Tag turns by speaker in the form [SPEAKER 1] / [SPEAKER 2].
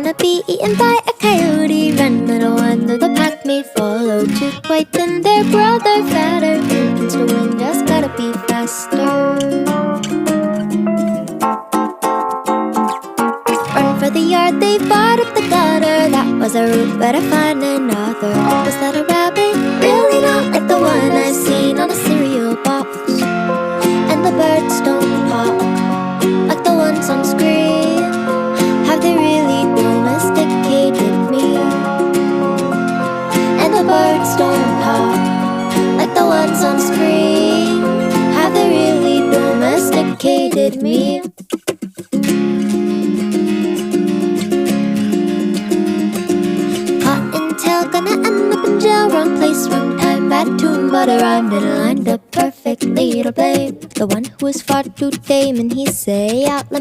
[SPEAKER 1] wanna be eaten by a coyote. Run, little one, though the pack may follow. Too quite thin, their brother fatter. Against the wind, just gotta be faster. Run for the yard, they fought up the gutter. That was a route, better find another. Was that a rabbit? Really not like the one I've seen on a cereal box. And the birds don't pop like the ones on screen. Have they really domesticated me? And the birds don't pop like the ones on screen. Have they really domesticated me? Cottontail gonna end up in jail. Wrong place, wrong time, bad tune, but I rhymed and lined up perfectly to blame the one who was far too tame. And he say out, let